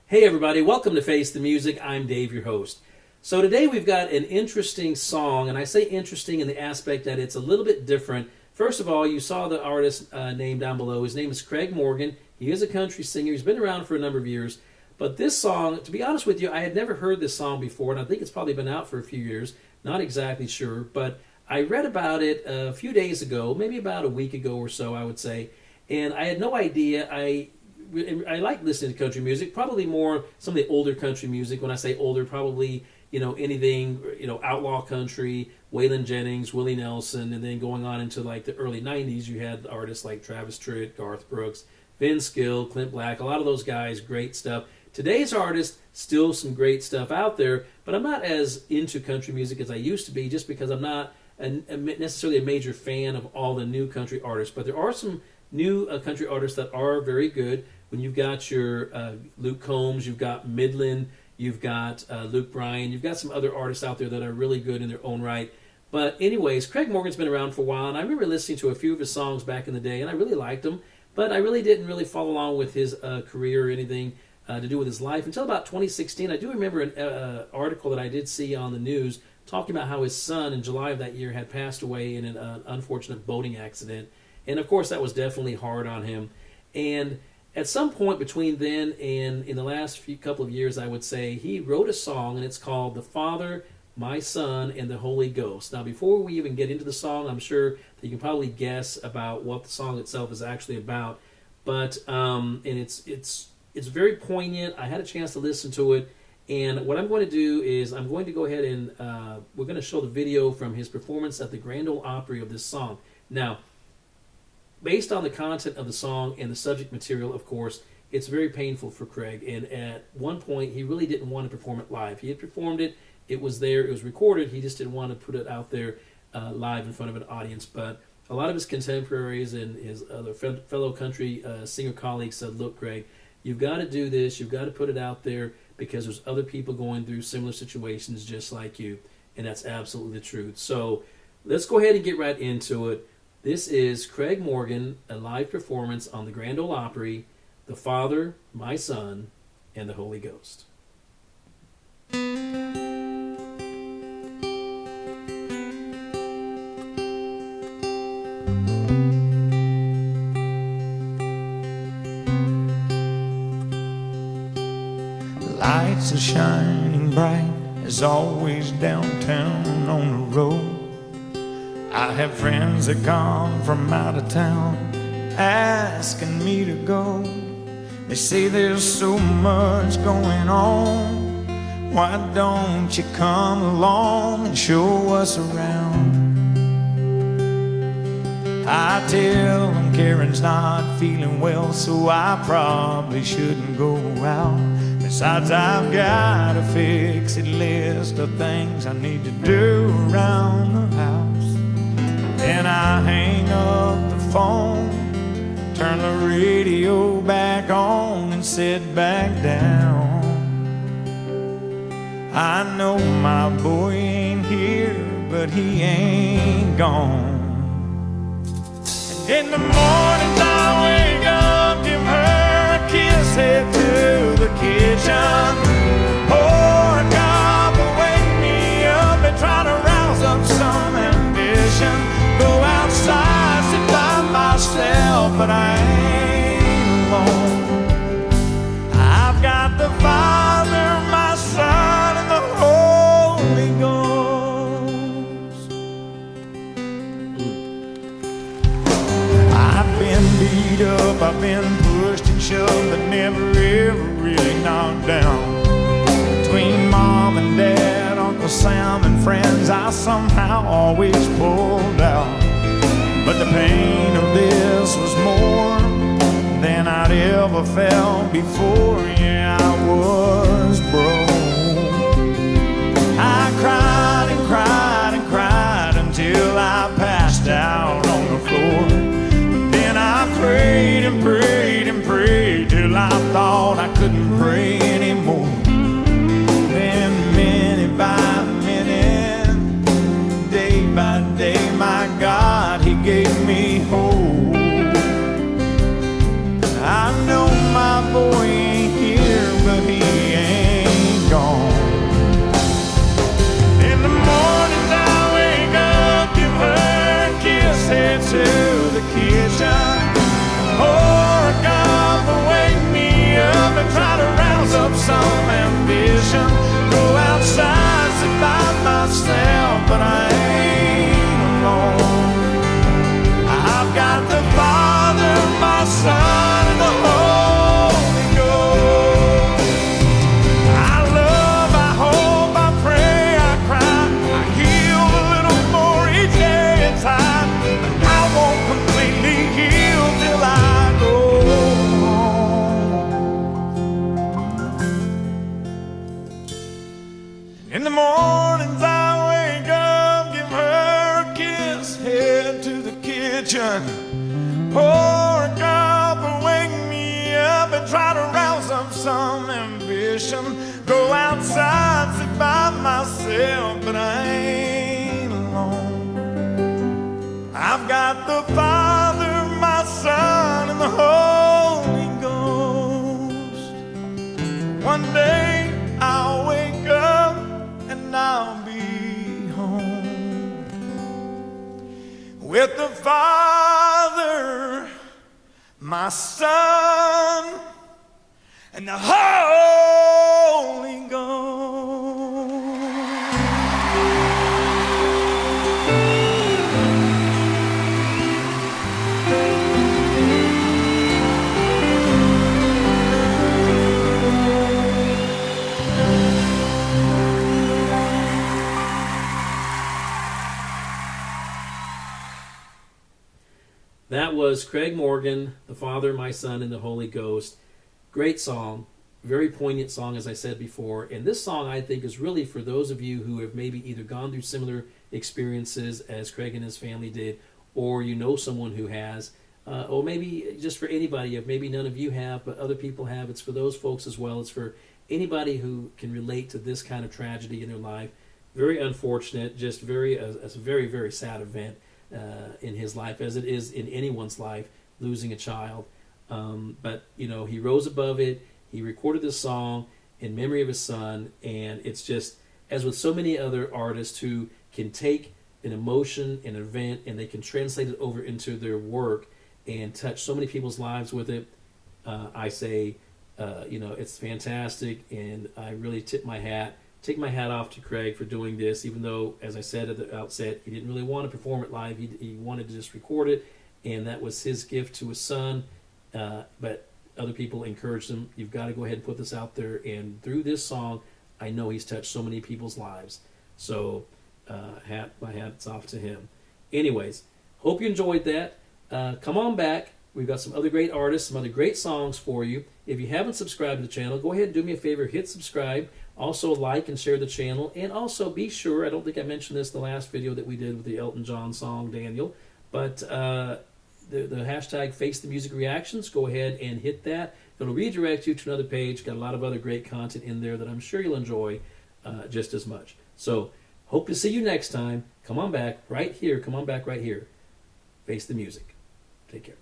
Hey everybody, welcome to Face the Music. I'm Dave, your host. So today we've got an interesting song, and I say interesting in the aspect that it's a little bit different. First of all, you saw the artist name down below. His name is Craig Morgan. He is a country singer. He's been around for a number of years. But this song, to be honest with you, I had never heard this song before, and I think it's probably been out for a few years. Not exactly sure, but I read about it a few days ago, maybe about a week ago or so, I would say, and I had no idea. I like listening to country music, probably more some of the older country music. When I say older, probably, anything, outlaw country, Waylon Jennings, Willie Nelson, and then going on into like the early 90s, you had artists like Travis Tritt, Garth Brooks, Vince Gill, Clint Black, a lot of those guys, great stuff. Today's artists, still some great stuff out there, but I'm not as into country music as I used to be, just because I'm not necessarily a major fan of all the new country artists. But there are some new country artists that are very good. When you've got your Luke Combs, you've got Midland, you've got Luke Bryan, you've got some other artists out there that are really good in their own right. But anyways, Craig Morgan's been around for a while, and I remember listening to a few of his songs back in the day, and I really liked them, but I really didn't really follow along with his career or anything to do with his life until about 2016. I do remember an article that I did see on the news talking about how his son in July of that year had passed away in an unfortunate boating accident, and of course that was definitely hard on him. And at some point between then and in the last couple of years, I would say, he wrote a song, and it's called The Father, My Son, and the Holy Ghost. Now, before we even get into the song, I'm sure that you can probably guess about what the song itself is actually about. But and it's very poignant. I had a chance to listen to it, and what I'm going to do is I'm going to go ahead and we're going to show the video from his performance at the Grand Ole Opry of this song. Now, based on the content of the song and the subject material, of course, it's very painful for Craig. And at one point, he really didn't want to perform it live. He had performed it. It was there. It was recorded. He just didn't want to put it out there live in front of an audience. But a lot of his contemporaries and his other fellow country singer colleagues said, look, Craig, you've got to do this. You've got to put it out there because there's other people going through similar situations just like you. And that's absolutely the truth. So let's go ahead and get right into it. This is Craig Morgan, a live performance on the Grand Ole Opry, The Father, My Son, and the Holy Ghost. Lights are shining bright as always downtown on the road. I have friends that come from out of town asking me to go. They say there's so much going on. Why don't you come along and show us around? I tell them Karen's not feeling well, so I probably shouldn't go out. Besides, I've got a fixed list of things I need to do around the house. Then I hang up the phone, turn the radio back on, and sit back down. I know my boy ain't here, but he ain't gone. And in the mornings I wake up, give her a kiss, head to the kitchen, pour a cup, wake me up and try to rouse up some ambition. Go outside, sit by myself, but I ain't alone. I've got the Father, my Son, and the Holy Ghost. I've been beat up, I've been pushed and shoved, but never ever really knocked down. Between Mom and Dad, Uncle Sam and friends, I somehow always pulled out. But the pain of this was more than I'd ever felt before. Yeah, I was broke. I cried and cried and cried until I passed out on the floor. But then I prayed and prayed and prayed till I thought I couldn't pray anymore. Then minute by minute, day by day, my God, He gave me hope. I know my boy ain't here, but he but I ain't alone. I've got the Father, my Son, and the Holy Ghost. I love, I hope, I pray, I cry, I heal a little more each day inside, but I won't completely heal till I go home. In the mornings I wake up, give her a kiss, head to the kitchen, pour a cup and wake me up and try to rouse up some ambition. Go outside, sit by myself, but I ain't alone. I've got the Father, my Son, and the Holy Ghost. One day I'll wake up and I'll be home with the Father, my Son, and the Holy Ghost. That was Craig Morgan, the Father, my Son, and the Holy Ghost. Great song, very poignant song, as I said before. And this song, I think, is really for those of you who have maybe either gone through similar experiences as Craig and his family did, or you know someone who has, or maybe just for anybody, if maybe none of you have, but other people have. It's for those folks as well. It's for anybody who can relate to this kind of tragedy in their life. Very unfortunate, just a very, very sad event in his life, as it is in anyone's life, losing a child. But, you know, he rose above it. He recorded this song in memory of his son, and it's just, as with so many other artists who can take an emotion, an event, and they can translate it over into their work and touch so many people's lives with it, I say, you know, it's fantastic, and I really take my hat off to Craig for doing this, even though, as I said at the outset, he didn't really want to perform it live. He wanted to just record it, and that was his gift to his son. But other people encouraged him, you've got to go ahead and put this out there. And through this song, I know he's touched so many people's lives. So my hat's off to him. Anyways, hope you enjoyed that. Come on back. We've got some other great artists, some other great songs for you. If you haven't subscribed to the channel, go ahead and do me a favor, hit subscribe. Also like and share the channel. And also be sure, I don't think I mentioned this in the last video that we did with the Elton John song, Daniel, but the hashtag Face the Music Reactions, go ahead and hit that. It'll redirect you to another page. Got a lot of other great content in there that I'm sure you'll enjoy just as much. So hope to see you next time. Come on back right here. Come on back right here. Face the Music. Take care.